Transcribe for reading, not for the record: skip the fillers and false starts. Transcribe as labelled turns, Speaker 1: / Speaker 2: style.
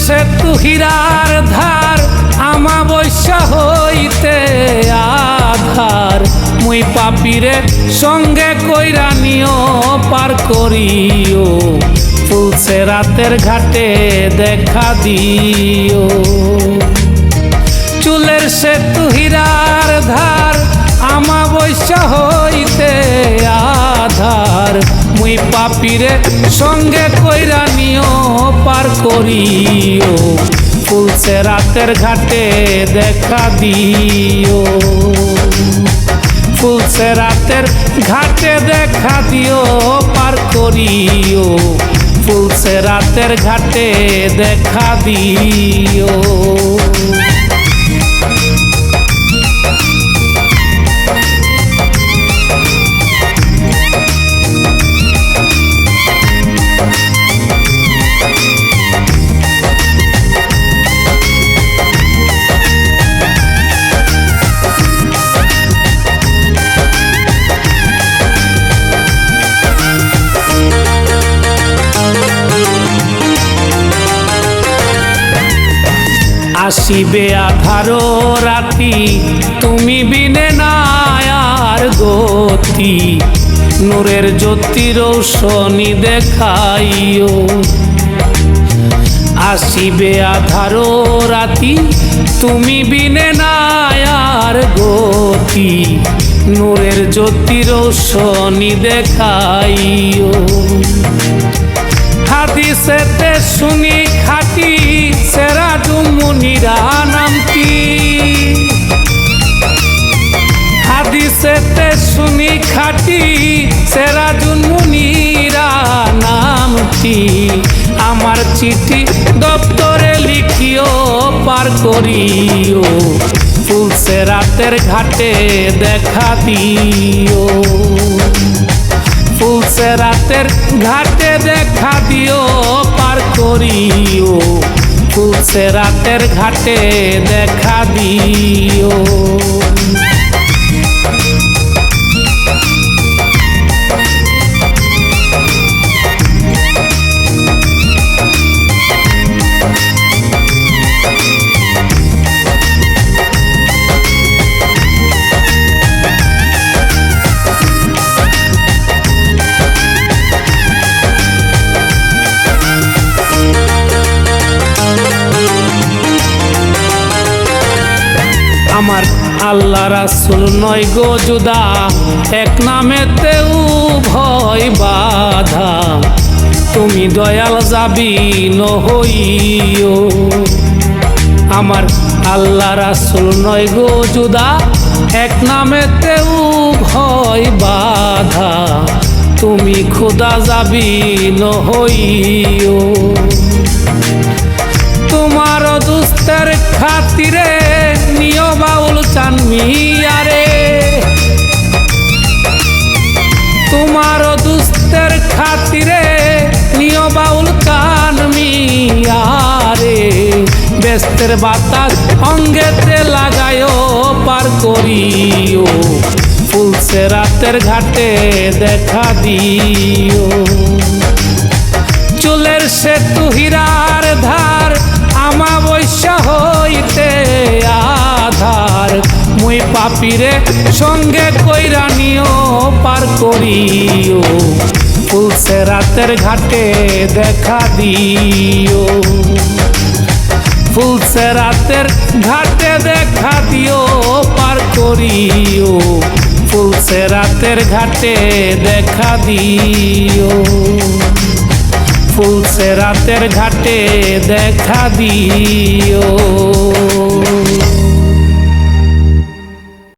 Speaker 1: সেতু হীরার ধার আমাবস্যা হইতে আধার মুই পাপিরে সঙ্গে কইরা নিও পার করিও ফুলছে রাতের ঘাটে দেখা দিও চুলের সেতু হীরার ধার আমাবস্যা হইতে আধার মুই পাপিরে সঙ্গে কইরা নিও পার করিও ফুলছে রাতের ঘাটে দেখা দিও ফুলছে রাতের ঘাটে দেখা দিও পার করিও ফুলছে রাতের ঘাটে দেখা দিও আসিবে আধারো রাতি তুমি বিনে নাই আর গতি নূরের জ্যোতি রৌশনি দেখাইও আসিবে আধারো রাতি তুমি বিনে নাই আর গতি নূরের জ্যোতি রৌশনি দেখাইও হাদিসেতে শুনি খাটি সেরাজুল মুনিরা নামটি হাদিসেতে শুনি খাটি সেরাজুল মুনিরা নামটি আমার চিঠি দপ্তরে লিখিও পার করিও ফুলছে রাতের ঘাটে দেখা দিও ফুলছে রাতের ঘাটে দেখা দিও পার করিও ফুলছে রাতের ঘাটে দেখা দিও আমার আল্লাহ রাসূল নয় গো জুদা এক নামেতেও ভয় বাধা তুমি দয়াল যাবি নহইও আমার আল্লাহ রাসূল নয় গো জুদা এক নামেতেও ভয় বাধা তুমি খোদা যাবি নহইও তোমার দুস্তের খাতিরে নিও বাউল চান মিয়ারে তোমার দুস্তের খাতিরে নিও বাউল চান মিয়ারে বেস্তের বাতাস অঙ্গেতে লাগায়ও পার করিও ফুলছে রাতের ঘাটে দেখা দিও চুলের সেতু হীরার ধার আমাবস্যা হইতে আধার মুই পাপিরে সঙ্গে কইরা নিও পার করিও ফুলছে রাতের ঘাটে দেখা দিও ফুলছে রাতের ঘাটে দেখা দিও পার করিও ফুলছে রাতের ঘাটে দেখা দিও ফুলছে রাতের ঘাটে দেখা দিও।